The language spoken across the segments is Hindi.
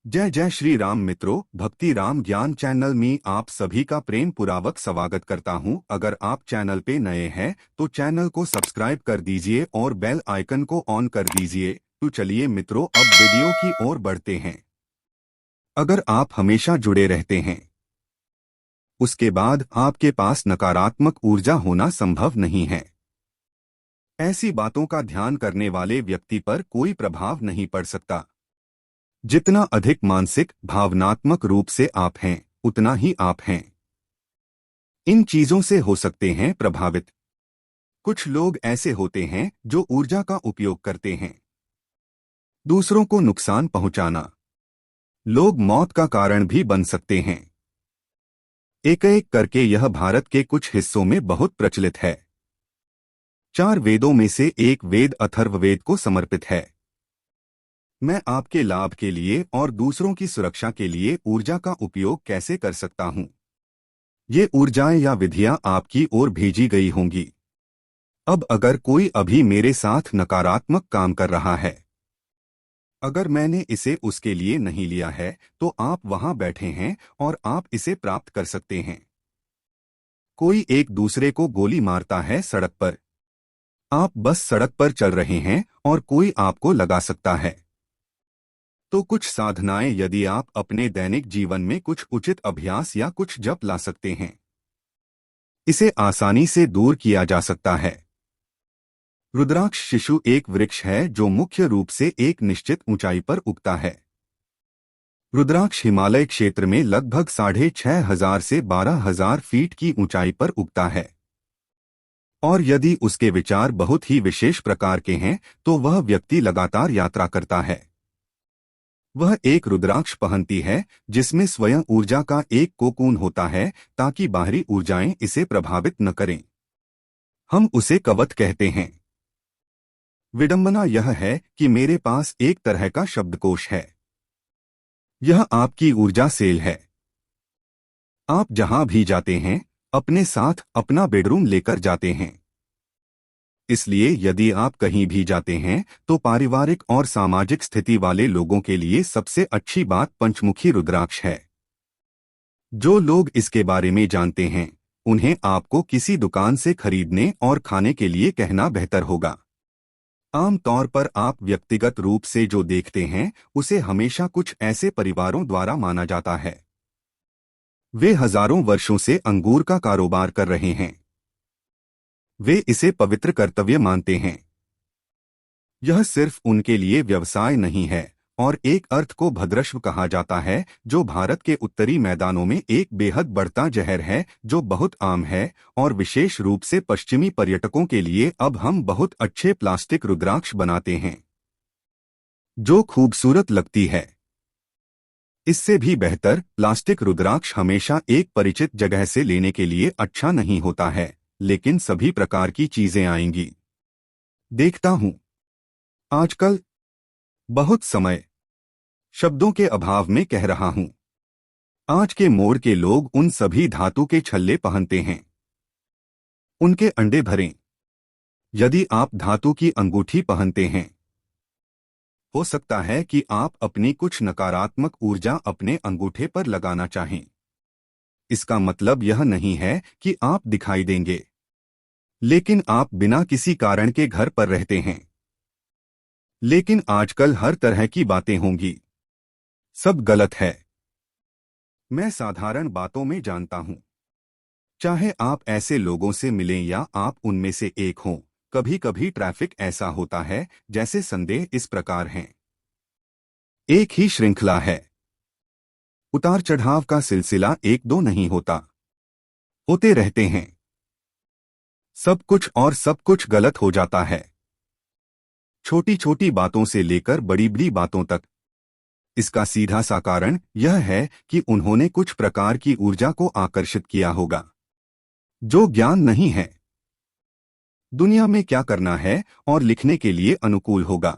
जय जय श्री राम मित्रों, भक्ति राम ज्ञान चैनल में आप सभी का प्रेम पूर्वक स्वागत करता हूं। अगर आप चैनल पे नए हैं तो चैनल को सब्सक्राइब कर दीजिए और बेल आइकन को ऑन कर दीजिए। तो चलिए मित्रों, अब वीडियो की ओर बढ़ते हैं। अगर आप हमेशा जुड़े रहते हैं, उसके बाद आपके पास नकारात्मक ऊर्जा होना संभव नहीं है। ऐसी बातों का ध्यान करने वाले व्यक्ति पर कोई प्रभाव नहीं पड़ सकता। जितना अधिक मानसिक भावनात्मक रूप से आप हैं, उतना ही आप हैं। इन चीजों से हो सकते हैं प्रभावित। कुछ लोग ऐसे होते हैं जो ऊर्जा का उपयोग करते हैं दूसरों को नुकसान पहुंचाना। लोग मौत का कारण भी बन सकते हैं। एक एक करके यह भारत के कुछ हिस्सों में बहुत प्रचलित है। 4 वेदों में से एक वेद अथर्ववेद को समर्पित है। मैं आपके लाभ के लिए और दूसरों की सुरक्षा के लिए ऊर्जा का उपयोग कैसे कर सकता हूं? ये ऊर्जाएं या विधियां आपकी ओर भेजी गई होंगी। अब अगर कोई अभी मेरे साथ नकारात्मक काम कर रहा है, अगर मैंने इसे उसके लिए नहीं लिया है, तो आप वहां बैठे हैं और आप इसे प्राप्त कर सकते हैं। कोई एक दूसरे को गोली मारता है सड़क पर। आप बस सड़क पर चल रहे हैं और कोई आपको लगा सकता है। तो कुछ साधनाएं यदि आप अपने दैनिक जीवन में कुछ उचित अभ्यास या कुछ जप ला सकते हैं, इसे आसानी से दूर किया जा सकता है। रुद्राक्ष शिशु एक वृक्ष है जो मुख्य रूप से एक निश्चित ऊंचाई पर उगता है। रुद्राक्ष हिमालय क्षेत्र में लगभग 6,500 से 12,000 फीट की ऊंचाई पर उगता है। और यदि उसके विचार बहुत ही विशेष प्रकार के हैं तो वह व्यक्ति लगातार यात्रा करता है। वह एक रुद्राक्ष पहनती है जिसमें स्वयं ऊर्जा का एक कोकून होता है ताकि बाहरी ऊर्जाएं इसे प्रभावित न करें। हम उसे कवच कहते हैं। विडंबना यह है कि मेरे पास एक तरह का शब्दकोश है। यह आपकी ऊर्जा सेल है। आप जहां भी जाते हैं, अपने साथ अपना बेडरूम लेकर जाते हैं। इसलिए यदि आप कहीं भी जाते हैं तो पारिवारिक और सामाजिक स्थिति वाले लोगों के लिए सबसे अच्छी बात पंचमुखी रुद्राक्ष है। जो लोग इसके बारे में जानते हैं, उन्हें आपको किसी दुकान से खरीदने और खाने के लिए कहना बेहतर होगा। आम तौर पर आप व्यक्तिगत रूप से जो देखते हैं उसे हमेशा कुछ ऐसे परिवारों द्वारा माना जाता है। वे हजारों वर्षों से अंगूर का कारोबार कर रहे हैं। वे इसे पवित्र कर्तव्य मानते हैं। यह सिर्फ उनके लिए व्यवसाय नहीं है और एक अर्थ को भद्रश्व कहा जाता है, जो भारत के उत्तरी मैदानों में एक बेहद बढ़ता जहर है जो बहुत आम है। और विशेष रूप से पश्चिमी पर्यटकों के लिए अब हम बहुत अच्छे प्लास्टिक रुद्राक्ष बनाते हैं जो खूबसूरत लगती है। इससे भी बेहतर, प्लास्टिक रुद्राक्ष हमेशा एक परिचित जगह से लेने के लिए अच्छा नहीं होता है, लेकिन सभी प्रकार की चीजें आएंगी। देखता हूं आजकल बहुत समय शब्दों के अभाव में कह रहा हूं। आज के मोड़ के लोग उन सभी धातु के छल्ले पहनते हैं, उनके अंडे भरें। यदि आप धातु की अंगूठी पहनते हैं, हो सकता है कि आप अपनी कुछ नकारात्मक ऊर्जा अपने अंगूठे पर लगाना चाहें। इसका मतलब यह नहीं है कि आप दिखाई देंगे, लेकिन आप बिना किसी कारण के घर पर रहते हैं। लेकिन आजकल हर तरह की बातें होंगी। सब गलत है। मैं साधारण बातों में जानता हूं। चाहे आप ऐसे लोगों से मिलें या आप उनमें से एक हों, कभी कभी ट्रैफिक ऐसा होता है जैसे संदेह इस प्रकार हैं। एक ही श्रृंखला है। उतार चढ़ाव का सिलसिला एक दो नहीं होता, होते रहते हैं। सब कुछ और सब कुछ गलत हो जाता है, छोटी छोटी बातों से लेकर बड़ी बड़ी बातों तक। इसका सीधा सा कारण यह है कि उन्होंने कुछ प्रकार की ऊर्जा को आकर्षित किया होगा जो ज्ञान नहीं है। दुनिया में क्या करना है और लिखने के लिए अनुकूल होगा,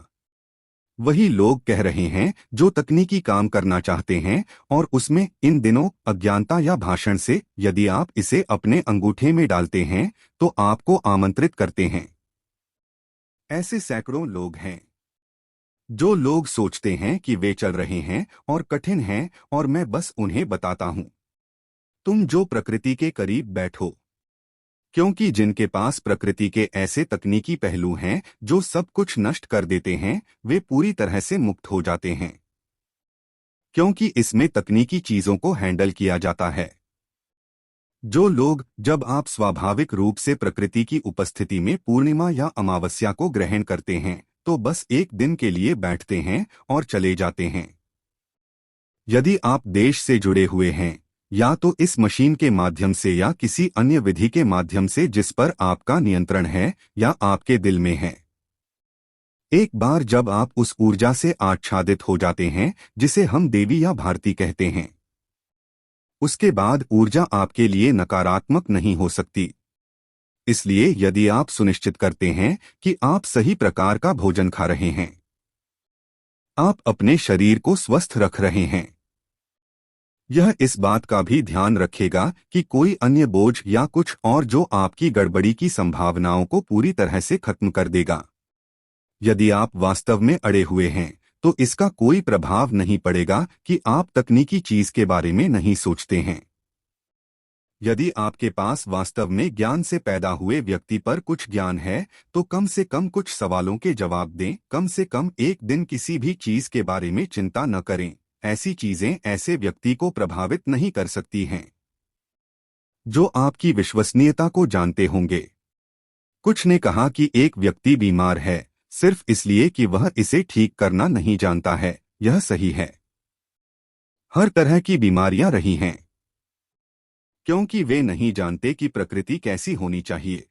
वही लोग कह रहे हैं जो तकनीकी काम करना चाहते हैं। और उसमें इन दिनों अज्ञानता या भाषण से यदि आप इसे अपने अंगूठे में डालते हैं तो आपको आमंत्रित करते हैं। ऐसे सैकड़ों लोग हैं। जो लोग सोचते हैं कि वे चल रहे हैं और कठिन हैं और मैं बस उन्हें बताता हूं, तुम जो प्रकृति के करीब बैठो, क्योंकि जिनके पास प्रकृति के ऐसे तकनीकी पहलू हैं जो सब कुछ नष्ट कर देते हैं, वे पूरी तरह से मुक्त हो जाते हैं, क्योंकि इसमें तकनीकी चीजों को हैंडल किया जाता है। जो लोग, जब आप स्वाभाविक रूप से प्रकृति की उपस्थिति में पूर्णिमा या अमावस्या को ग्रहण करते हैं, तो बस एक दिन के लिए बैठते हैं और चले जाते हैं। यदि आप देश से जुड़े हुए हैं, या तो इस मशीन के माध्यम से या किसी अन्य विधि के माध्यम से जिस पर आपका नियंत्रण है या आपके दिल में है, एक बार जब आप उस ऊर्जा से आच्छादित हो जाते हैं जिसे हम देवी या भारती कहते हैं, उसके बाद ऊर्जा आपके लिए नकारात्मक नहीं हो सकती। इसलिए यदि आप सुनिश्चित करते हैं कि आप सही प्रकार का भोजन खा रहे हैं, आप अपने शरीर को स्वस्थ रख रहे हैं, यह इस बात का भी ध्यान रखेगा कि कोई अन्य बोझ या कुछ और जो आपकी गड़बड़ी की संभावनाओं को पूरी तरह से खत्म कर देगा। यदि आप वास्तव में अड़े हुए हैं, तो इसका कोई प्रभाव नहीं पड़ेगा कि आप तकनीकी चीज के बारे में नहीं सोचते हैं। यदि आपके पास वास्तव में ज्ञान से पैदा हुए व्यक्ति पर कुछ ज्ञान है, तो कम से कम कुछ सवालों के जवाब दें। कम से कम एक दिन किसी भी चीज के बारे में चिंता न करें। ऐसी चीजें ऐसे व्यक्ति को प्रभावित नहीं कर सकती हैं जो आपकी विश्वसनीयता को जानते होंगे। कुछ ने कहा कि एक व्यक्ति बीमार है सिर्फ इसलिए कि वह इसे ठीक करना नहीं जानता है। यह सही है। हर तरह की बीमारियां रही हैं, क्योंकि वे नहीं जानते कि प्रकृति कैसी होनी चाहिए,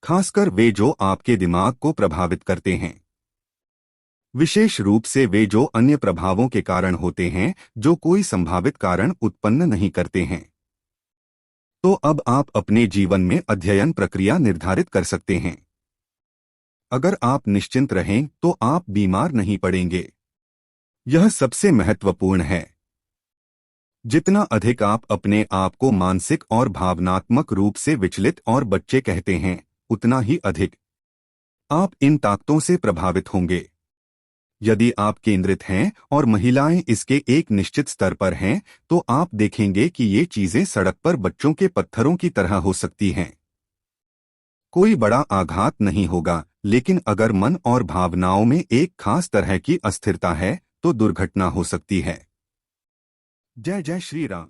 खासकर वे जो आपके दिमाग को प्रभावित करते हैं, विशेष रूप से वे जो अन्य प्रभावों के कारण होते हैं जो कोई संभावित कारण उत्पन्न नहीं करते हैं। तो अब आप अपने जीवन में अध्ययन प्रक्रिया निर्धारित कर सकते हैं। अगर आप निश्चिंत रहें तो आप बीमार नहीं पड़ेंगे। यह सबसे महत्वपूर्ण है। जितना अधिक आप अपने आप को मानसिक और भावनात्मक रूप से विचलित और बच्चे कहते हैं, उतना ही अधिक आप इन ताकतों से प्रभावित होंगे। यदि आप केंद्रित हैं और महिलाएं इसके एक निश्चित स्तर पर हैं, तो आप देखेंगे कि ये चीजें सड़क पर बच्चों के पत्थरों की तरह हो सकती हैं। कोई बड़ा आघात नहीं होगा, लेकिन अगर मन और भावनाओं में एक खास तरह की अस्थिरता है, तो दुर्घटना हो सकती है। जय जय श्री राम।